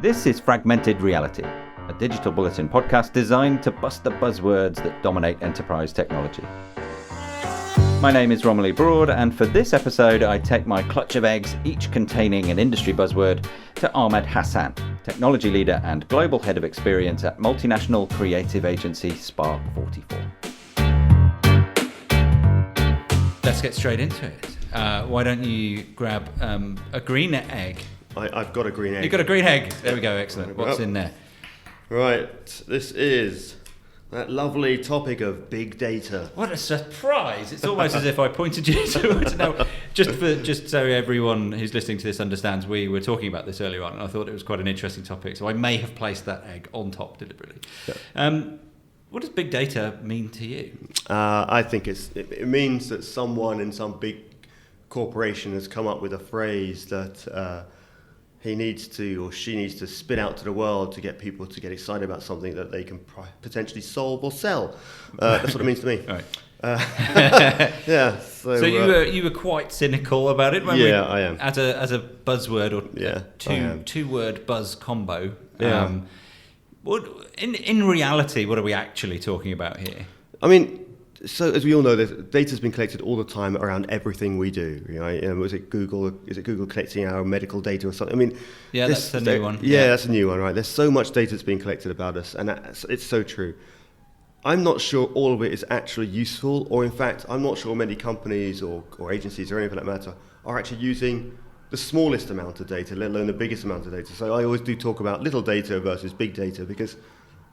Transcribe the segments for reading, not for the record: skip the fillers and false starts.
This is Fragmented Reality, a digital bulletin podcast designed to bust the buzzwords that dominate enterprise technology. My name is Romilly Broad, and for this episode I take my clutch of eggs, each containing an industry buzzword, to Ahmed Hasan, technology leader and global head of experience at multinational creative agency Spark 44. Let's get straight into it. Why don't you grab a green egg? I've got a green egg. You've got a green egg. There we go, excellent. What's in there? Right, this is that lovely topic of big data. What a surprise! It's almost as if I pointed you to it. No, just so everyone who's listening to this understands, we were talking about this earlier on, and I thought it was quite an interesting topic, so I may have placed that egg on top deliberately. Yeah. What does big data mean to you? I think it means that someone in some big corporation has come up with a phrase that he needs to, or she needs to, spit out to the world to get people to get excited about something that they can potentially solve or sell. That's what it means to me. Right. Yeah. So you were quite cynical about it. I am. As a buzzword or two-word buzz combo. Yeah. In reality, what are we actually talking about here? I mean, so as we all know, data's been collected all the time around everything we do. Was it Google? Is it Google collecting our medical data or something? I mean, that's a new one. Yeah, that's a new one, right? There's so much data that's being collected about us, and it's so true. I'm not sure all of it is actually useful, or in fact, I'm not sure many companies or agencies or anything for that matter are actually using the smallest amount of data, let alone the biggest amount of data. So I always do talk about little data versus big data, because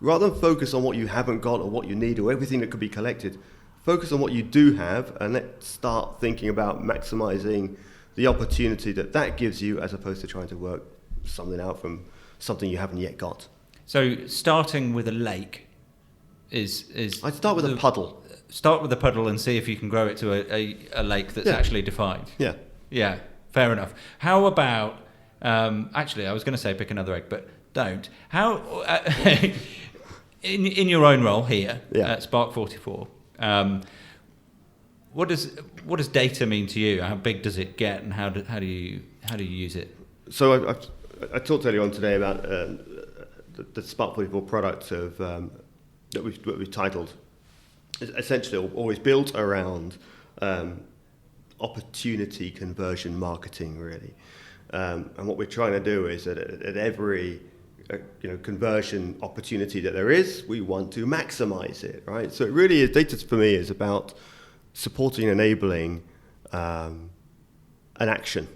rather than focus on what you haven't got or what you need or everything that could be collected, focus on what you do have, and let's start thinking about maximizing the opportunity that gives you, as opposed to trying to work something out from something you haven't yet got. So starting with a lake is I'd start with a puddle. Start with a puddle and see if you can grow it to a lake that's actually defined. Yeah. Yeah, fair enough. How about, actually I was going to say pick another egg, but don't. How, in your own role here at Spark 44, what does data mean to you? How big does it get, and how do you use it? So I talked earlier on today about the Spark 44 product that we've titled, essentially always built around opportunity conversion marketing, really. And what we're trying to do is that at every conversion opportunity that there is, we want to maximize it, right? So it really is, data for me is about supporting and enabling an action,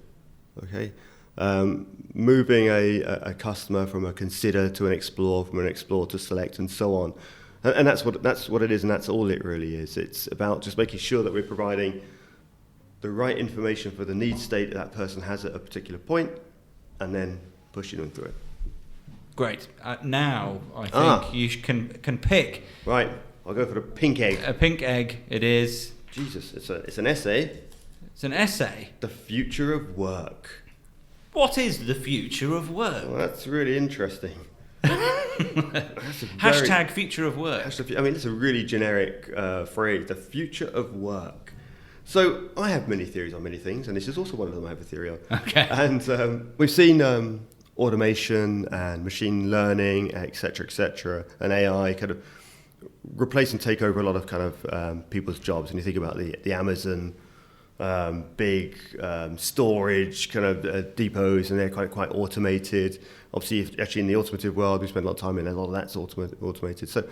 okay? Moving a customer from a consider to an explore, from an explore to select, and so on. And that's what it is, and that's all it really is. It's about just making sure that we're providing the right information for the need state that person has at a particular point, and then pushing them through it. Great. Now I think you can pick. Right. I'll go for the pink egg. A pink egg. It is. Jesus. It's an essay. It's an essay. The future of work. What is the future of work? Well, that's really interesting. Hashtag future of work. I mean, it's a really generic phrase. The future of work. So I have many theories on many things, and this is also one of them I have a theory on. Okay. And we've seen automation and machine learning, et cetera, and AI kind of replace and take over a lot of kind of people's jobs. And you think about the Amazon big storage kind of depots, and they're quite automated. Obviously, actually in the automotive world, we spend a lot of time in, a lot of that's automated. So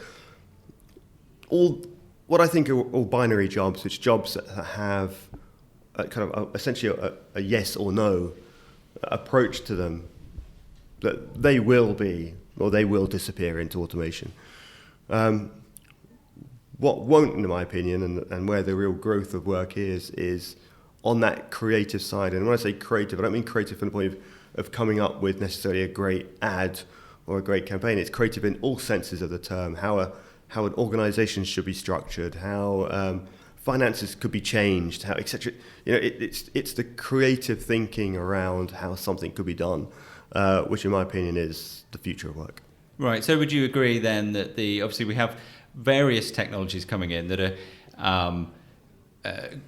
what I think are all binary jobs, which jobs that have essentially a yes or no approach to them, that they will be, or they will disappear into automation. What won't, in my opinion, and where the real growth of work is on that creative side. And when I say creative, I don't mean creative from the point of coming up with necessarily a great ad or a great campaign. It's creative in all senses of the term, how an organization should be structured, how finances could be changed, how, et cetera. It's the creative thinking around how something could be done, which in my opinion is the future of work. Right. So would you agree then that obviously we have various technologies coming in that are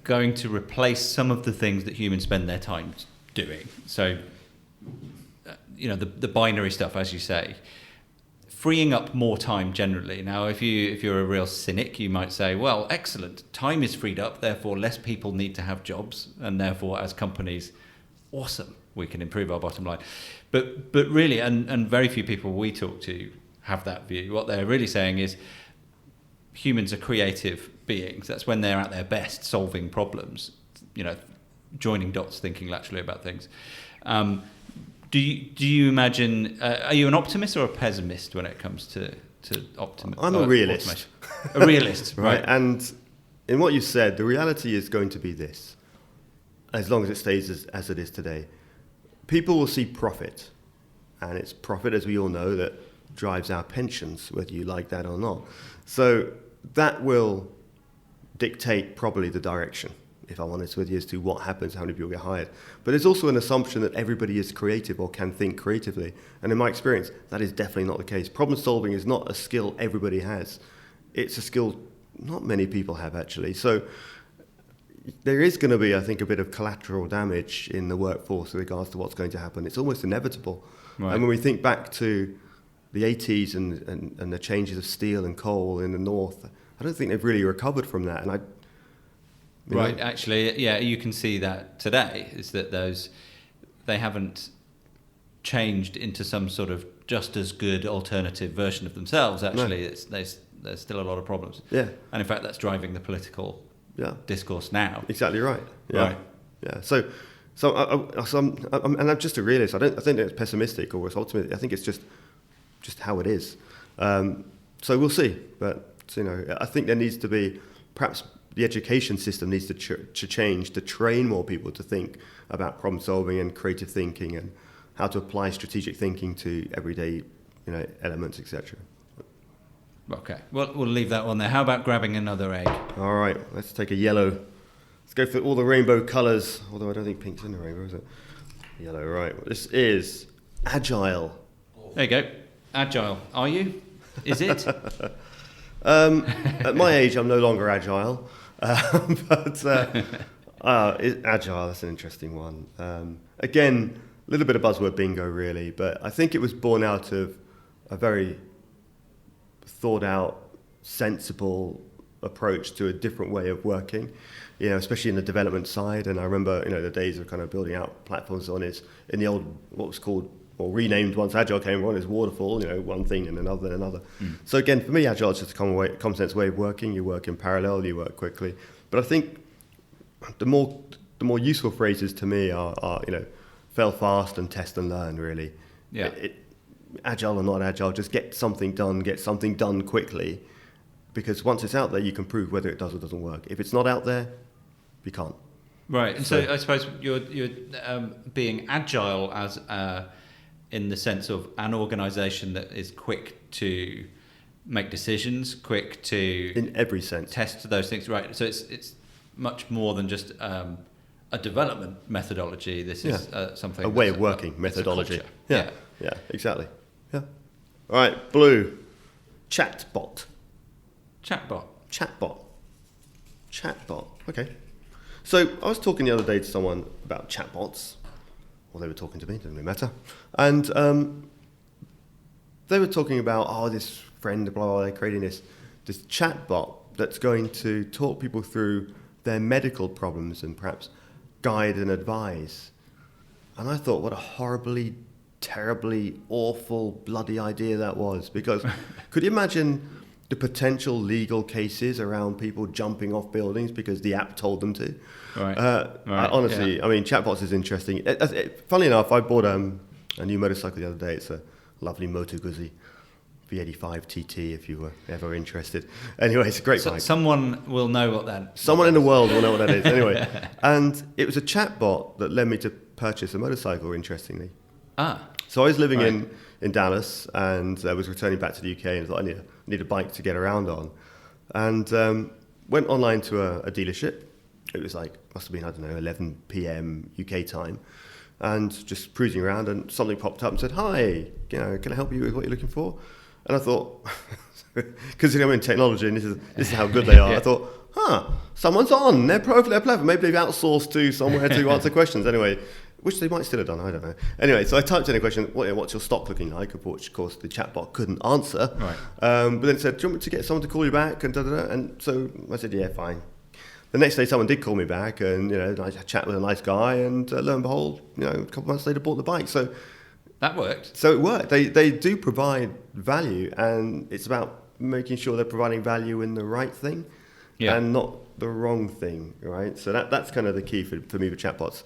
going to replace some of the things that humans spend their time doing? So the binary stuff, as you say, freeing up more time generally. Now, if you're a real cynic, you might say, well, excellent, time is freed up, therefore less people need to have jobs, and therefore as companies, awesome, we can improve our bottom line. But really, and very few people we talk to have that view. What they're really saying is humans are creative beings. That's when they're at their best, solving problems, joining dots, thinking laterally about things. Do you imagine? Are you an optimist or a pessimist when it comes to optimism? I'm a realist. A realist, right? And in what you said, the reality is going to be this: as long as it stays as it is today, people will see profit, and it's profit, as we all know, that drives our pensions, whether you like that or not. So that will dictate probably the direction, if I'm honest with you, as to what happens, how many people get hired. But there's also an assumption that everybody is creative or can think creatively. And in my experience, that is definitely not the case. Problem solving is not a skill everybody has. It's a skill not many people have, actually. So there is going to be, I think, a bit of collateral damage in the workforce with regards to what's going to happen. It's almost inevitable. Right. And when we think back to the 80s and the changes of steel and coal in the north, I don't think they've really recovered from that. And Right, actually, yeah, you can see that today, is that they haven't changed into some sort of just as good alternative version of themselves. Actually, no. There's still a lot of problems. Yeah. And in fact, that's driving the political discourse now. Exactly right. Yeah. Right. Yeah. So I'm just a realist. I don't think it's pessimistic or it's optimistic. I think it's just how it is. So we'll see. But, I think there needs to be perhaps the education system needs to change to train more people to think about problem solving and creative thinking and how to apply strategic thinking to everyday, elements, etc. Okay, well, we'll leave that one there. How about grabbing another egg? All right, let's take a yellow. Let's go for all the rainbow colours, although I don't think pink's in the rainbow, is it? Yellow, right. Well, this is agile. There you go. Agile. Are you? Is it? At my age, I'm no longer agile. But agile, that's an interesting one. Again, a little bit of buzzword bingo, really, but I think it was born out of a very thought-out, sensible approach to a different way of working, especially in the development side. And I remember, the days of kind of building out platforms on it in the old, what was called, or renamed once Agile came along, is waterfall, one thing and another and another. So again, for me, Agile is just a common sense way of working. You work in parallel, you work quickly. But I think the more useful phrases to me are fail fast and test and learn, really. Yeah. Agile or not agile, just get something done quickly, because once it's out there, you can prove whether it does or doesn't work. If it's not out there, you can't. Right, and so I suppose you're being agile as in the sense of an organisation that is quick to make decisions, quick to in every sense test those things. Right, so it's much more than just a development methodology. This is something, a way of working methodology. Yeah, exactly. Yeah. All right, blue, chatbot. Okay. So I was talking the other day to someone about chatbots, or they were talking to me, doesn't really matter. And they were talking about, this friend, blah, blah, they're creating this chatbot that's going to talk people through their medical problems and perhaps guide and advise. And I thought, what a horribly, terribly, awful, bloody idea that was. Because could you imagine the potential legal cases around people jumping off buildings because the app told them to? Right. Honestly, I mean, chatbots is interesting. Funnily enough, I bought a new motorcycle the other day. It's a lovely Moto Guzzi V85 TT, if you were ever interested. Anyway, it's a great bike. Someone will know what that... Someone in the world will know what that is. Anyway, and it was a chatbot that led me to purchase a motorcycle, interestingly. So I was living in Dallas, and I was returning back to the UK, and I thought I need a bike to get around on. And went online to a dealership. It was must have been, 11 p.m. UK time. And just cruising around, and something popped up and said, "Hi, can I help you with what you're looking for?" And I thought, because I'm in technology and this is how good they are. Yeah. I thought, someone's on. They're clever. Maybe they've outsourced to somewhere to answer questions. Anyway, which they might still have done, I don't know. Anyway, so I typed in a question, what's your stock looking like, which, of course, the chatbot couldn't answer. Right. But then it said, do you want me to get someone to call you back? And da-da-da. And so I said, yeah, fine. The next day, someone did call me back, and I chat with a nice guy, and lo and behold, a couple of months later, bought the bike. So that worked. So it worked. They do provide value, and it's about making sure they're providing value in the right thing, and not the wrong thing, right? So that's kind of the key for me with chatbots.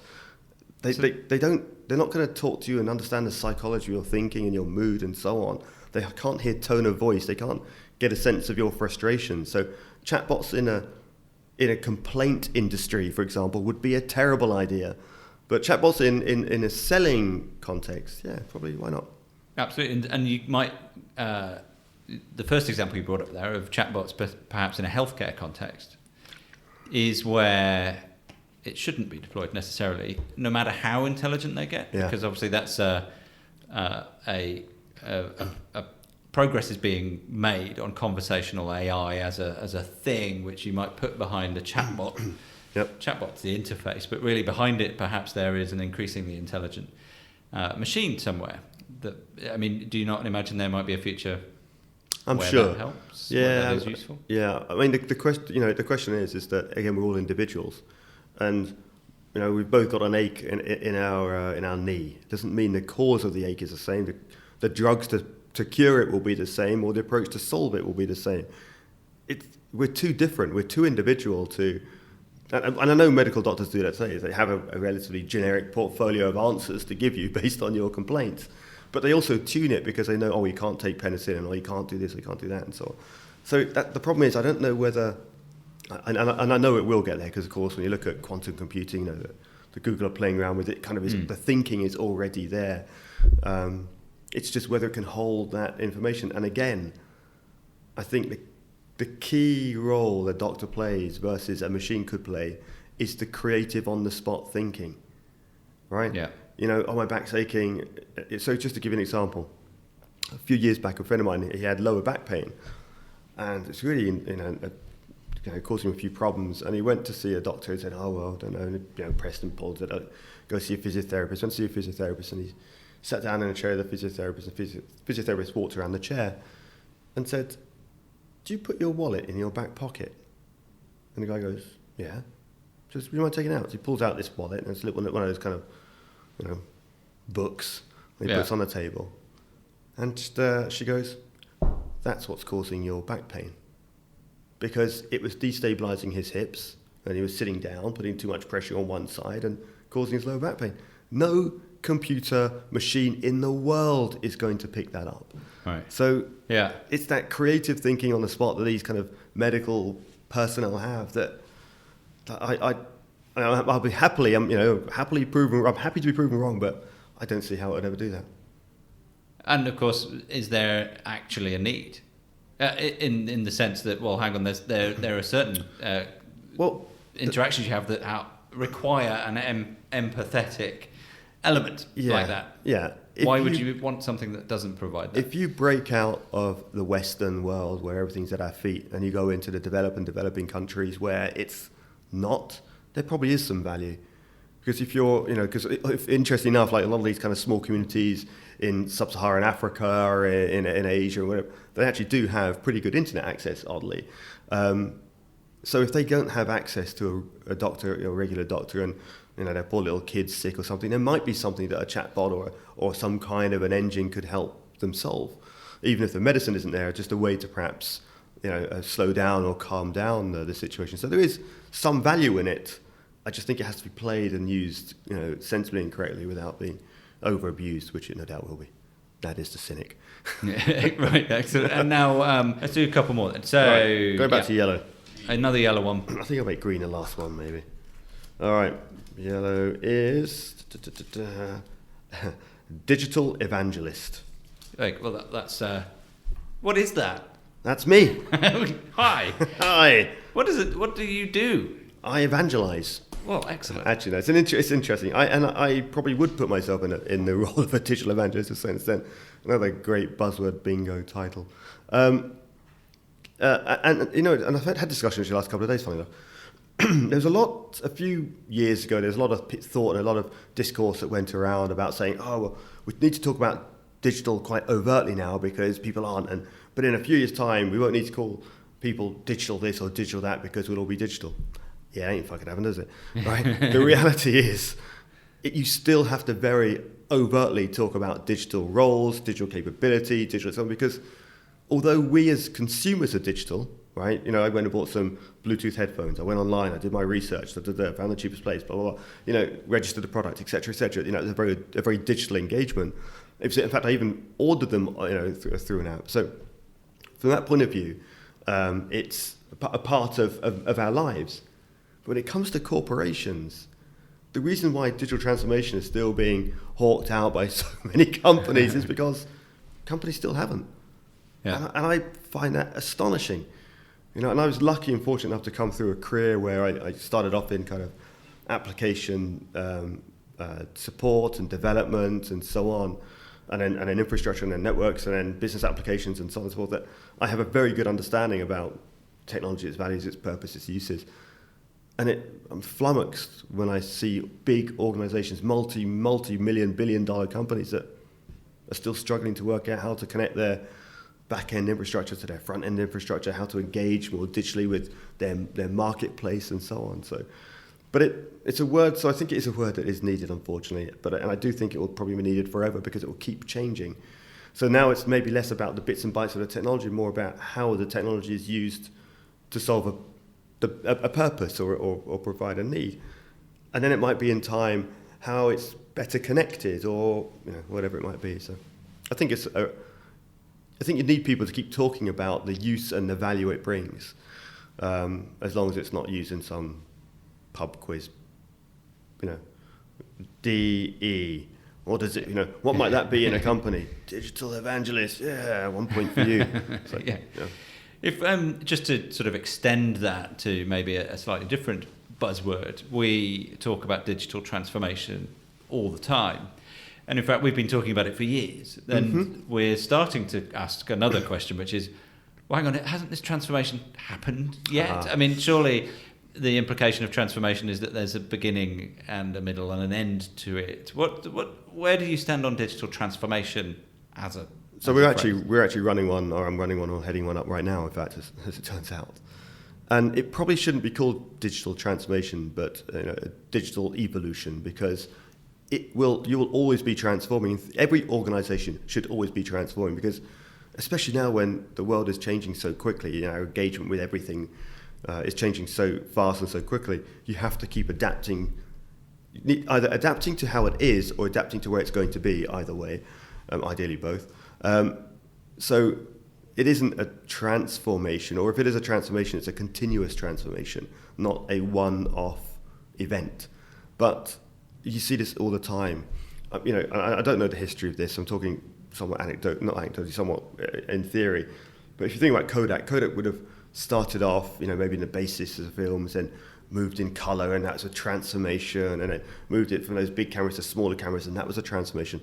They're not going to talk to you and understand the psychology of your thinking and your mood and so on. They can't hear tone of voice. They can't get a sense of your frustration. So chatbots in a complaint industry, for example, would be a terrible idea. But chatbots in a selling context, yeah, probably, why not? Absolutely. And you might, the first example you brought up there of chatbots perhaps in a healthcare context is where it shouldn't be deployed necessarily, no matter how intelligent they get, because obviously that's a progress is being made on conversational AI as a thing which you might put behind a chatbot. Chatbot's the interface, but really behind it, perhaps there is an increasingly intelligent machine somewhere. Do you not imagine there might be a future? I'm sure that helps. Yeah, that is useful. Yeah. I mean, the question is that again we're all individuals, and we've both got an ache in our knee. It doesn't mean the cause of the ache is the same. The drugs to cure it will be the same, or the approach to solve it will be the same. We're too different. We're too individual to. And I know medical doctors do that today. They have a relatively generic portfolio of answers to give you based on your complaints. But they also tune it because they know, you can't take penicillin, or you can't do this, or you can't do that, and so on. So the problem is, I don't know whether, and I know it will get there, because of course when you look at quantum computing, the Google are playing around with it, kind of the thinking is already there. It's just whether it can hold that information. And again, I think the key role a doctor plays versus a machine could play is the creative on-the-spot thinking, right? Yeah. My back's aching. So just to give you an example, a few years back, a friend of mine, he had lower back pain, and it's really, causing him a few problems. And he went to see a doctor and said, I don't know, pressed and pulled it. Go see a physiotherapist. Went to see a physiotherapist, and he sat down in a chair with the physiotherapist, and the physiotherapist walked around the chair and said, do you put your wallet in your back pocket? And the guy goes, yeah. Just, would you mind taking it out? So he pulls out this wallet, and it's one of those kind of, books he puts on the table. And she goes, that's what's causing your back pain. Because it was destabilizing his hips, and he was sitting down, putting too much pressure on one side and causing his lower back pain. No computer machine in the world is going to pick that up. Right. So it's that creative thinking on the spot that these kind of medical personnel have that I'll be happily proven. I'm happy to be proven wrong, but I don't see how it would ever do that. And of course, is there actually a need? In the sense that, hang on, there are certain interactions you have that require an empathetic element like that. Yeah. Why would you want something that doesn't provide that? If you break out of the Western world where everything's at our feet and you go into the developing countries where it's not, there probably is some value. Because if interesting enough, like a lot of these kind of small communities in sub-Saharan Africa or in Asia or whatever, they actually do have pretty good internet access, oddly. So if they don't have access to a doctor, a regular doctor, and their poor little kid's sick or something, there might be something that a chatbot or some kind of an engine could help them solve. Even if the medicine isn't there, just a way to perhaps slow down or calm down the situation. So there is some value in it. I just think it has to be played and used sensibly and correctly without being over-abused, which it no doubt will be. That is the cynic. Right, excellent. And now let's do a couple more then. So right, go back to yellow. Another yellow one. I think I'll make green the last one, maybe. All right. Yellow is digital evangelist. Well, that's what is that? That's me. Hi. Hi. What is it? What do you do? I evangelize. Well, excellent. Actually, no, it's interesting. I probably would put myself in the role of a digital evangelist to some extent. Another great buzzword bingo title. And I've had discussions the last couple of days, funny enough. a few years ago, there's a lot of thought and a lot of discourse that went around about saying, oh, well, we need to talk about digital quite overtly now because people aren't. But in a few years' time, we won't need to call people digital this or digital that because we'll all be digital. Yeah, it ain't fucking happening, does it? Right? The reality is, you still have to very overtly talk about digital roles, digital capability, digital something, because although we as consumers are digital, right? You know, I went and bought some Bluetooth headphones. I went online. I did my research. Found the cheapest place. Blah blah blah. You know, registered the product, etc., etc. You know, it's a very digital engagement. In fact, I even ordered them, you know, through an app. So, from that point of view, it's a part of our lives. But when it comes to corporations, the reason why digital transformation is still being hawked out by so many companies is because companies still haven't. Yeah. And I find that astonishing. You know, and I was lucky and fortunate enough to come through a career where I started off in kind of application support and development and so on, and then infrastructure and then networks and then business applications and so on and so forth, that I have a very good understanding about technology, its values, its purpose, its uses. And I'm flummoxed when I see big organizations, multi-million, billion-dollar companies that are still struggling to work out how to connect their back-end infrastructure to their front-end infrastructure, how to engage more digitally with their marketplace and so on. So, but it's a word, so I think it is a word that is needed, unfortunately. And I do think it will probably be needed forever because it will keep changing. So now it's maybe less about the bits and bytes of the technology, more about how the technology is used to solve a purpose or provide a need. And then it might be in time how it's better connected or, you know, whatever it might be. So I think I think you need people to keep talking about the use and the value it brings, as long as it's not used in some pub quiz. You know, DE. What does it? You know, what might that be in a company? Digital evangelist. Yeah, 1 point for you. So, yeah. If just to sort of extend that to maybe a slightly different buzzword, we talk about digital transformation all the time. And in fact, we've been talking about it for years. And we're starting to ask another question, which is, well, hang on, hasn't this transformation happened yet? I mean, surely the implication of transformation is that there's a beginning and a middle and an end to it. Where do you stand on digital transformation as a So we're actually running one, or I'm running one or heading one up right now, in fact, as it turns out. And it probably shouldn't be called digital transformation, but digital evolution, because you will always be transforming. Every organization should always be transforming, because especially now when the world is changing so quickly, our engagement with everything is changing so fast and so quickly, you have to keep adapting, either adapting to how it is or adapting to where it's going to be, either way, ideally both. So it isn't a transformation, or if it is a transformation, it's a continuous transformation, not a one-off event. But you see this all the time. I don't know the history of this. I'm talking somewhat not anecdotally, somewhat in theory. But if you think about Kodak would have started off, maybe in the basis of the films, and moved in color, and that's a transformation, and then moved it from those big cameras to smaller cameras, and that was a transformation.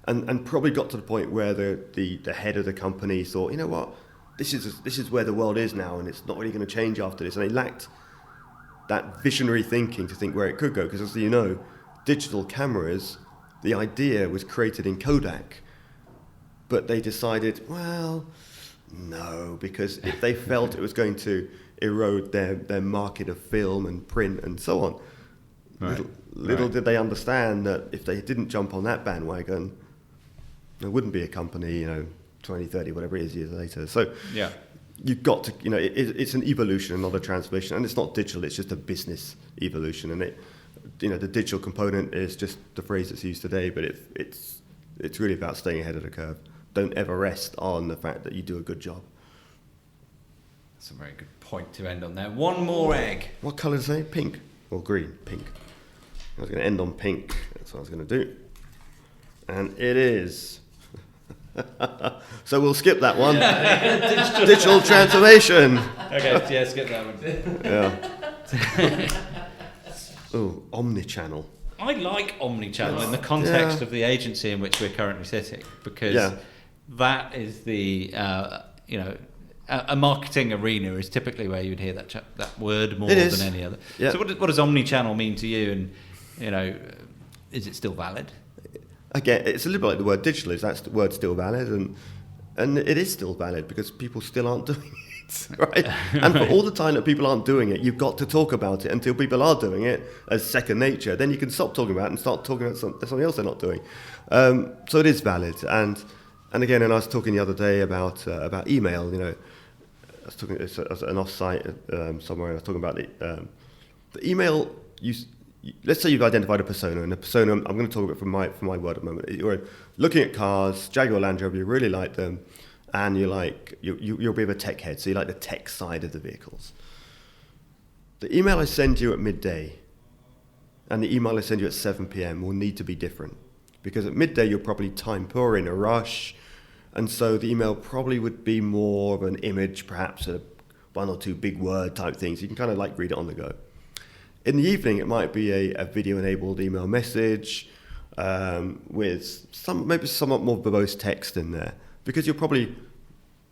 And probably got to the point where the head of the company thought, you know what, this is where the world is now, and it's not really going to change after this. And they lacked that visionary thinking to think where it could go, because as you know, digital cameras, the idea was created in Kodak, but they decided, well, no, because if they felt it was going to erode their market of film and print and so on, little did they understand that if they didn't jump on that bandwagon, there wouldn't be a company, 20, 30, whatever it is, years later. So yeah, you've got to, it's an evolution and not a transformation. And it's not digital, it's just a business evolution. And the digital component is just the phrase that's used today, but it's really about staying ahead of the curve. Don't ever rest on the fact that you do a good job. That's a very good point to end on there. One more egg. What colour is it? Pink or green? Pink. I was going to end on pink. That's what I was going to do. And it is. So we'll skip that one. Digital transformation. Okay, yeah, skip that one. Yeah. Oh, omnichannel. I like omnichannel in the context of the agency in which we're currently sitting, because that is the, a marketing arena is typically where you'd hear that word more than any other. Yeah. So what does omni-channel mean to you? And is it still valid? Again, it's a little bit like the word digital. Is that word still valid? And it is still valid because people still aren't doing it, right? And for all the time that people aren't doing it, you've got to talk about it until people are doing it as second nature. Then you can stop talking about it and start talking about something else they're not doing. So it is valid. And again, and I was talking the other day about email. I was talking as an off-site somewhere. I was talking about the email. Let's say you've identified a persona, and a persona, I'm going to talk about from my word at the moment. You're looking at cars, Jaguar Land Rover, you really like them, and you're a bit of a tech head, so you like the tech side of the vehicles. The email I send you at midday and the email I send you at 7 p.m. will need to be different, because at midday you're probably time poor, in a rush, and so the email probably would be more of an image, perhaps one or two big word type things. You can kind of read it on the go. In the evening, it might be a video-enabled email message with maybe somewhat more verbose text in there, because you're probably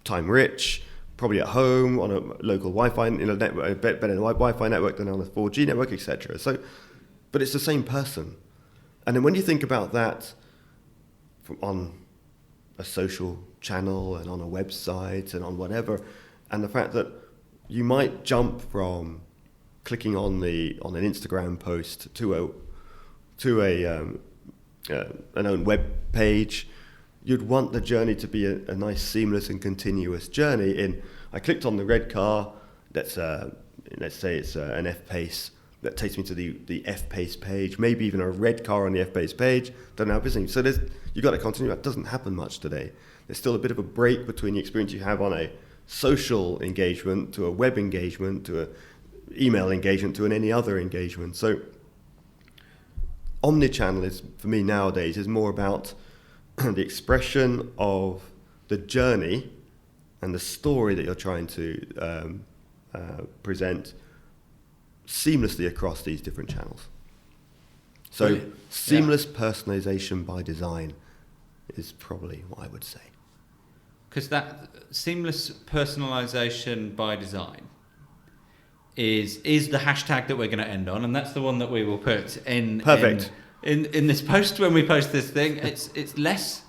time-rich, probably at home on a local Wi-Fi network, better in a Wi-Fi network than on a 4G network, etc. So, but it's the same person. And then when you think about that on a social channel and on a website and on whatever, and the fact that you might jump from clicking on an Instagram post to an own web page, you'd want the journey to be a nice, seamless and continuous journey. I clicked on the red car. Let's say it's an F-Pace. That takes me to the F-Pace page. Maybe even a red car on the F-Pace page. Don't know how busy. So you've got to continue. That doesn't happen much today. There's still a bit of a break between the experience you have on a social engagement to a web engagement to a email engagement to any other engagement. So omnichannel is, for me nowadays, is more about the expression of the journey and the story that you're trying to present seamlessly across these different channels. So brilliant. Seamless personalization by design is probably what I would say. Because that seamless personalization by design is the hashtag that we're going to end on, and that's the one that we will put in. Perfect. In this post when we post this thing. It's less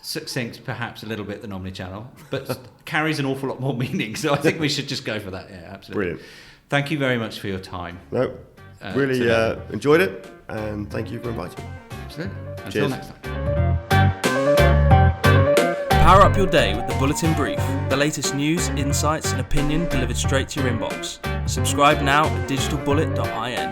succinct, perhaps a little bit, than omnichannel, but carries an awful lot more meaning. So I think we should just go for that. Yeah, absolutely. Brilliant. Thank you very much for your time. No, really enjoyed it, and thank you for inviting me. Absolutely. Until Cheers. next time. Power up your day with the Bulletin Brief, the latest news, insights and opinion delivered straight to your inbox. Subscribe now at digitalbullet.in.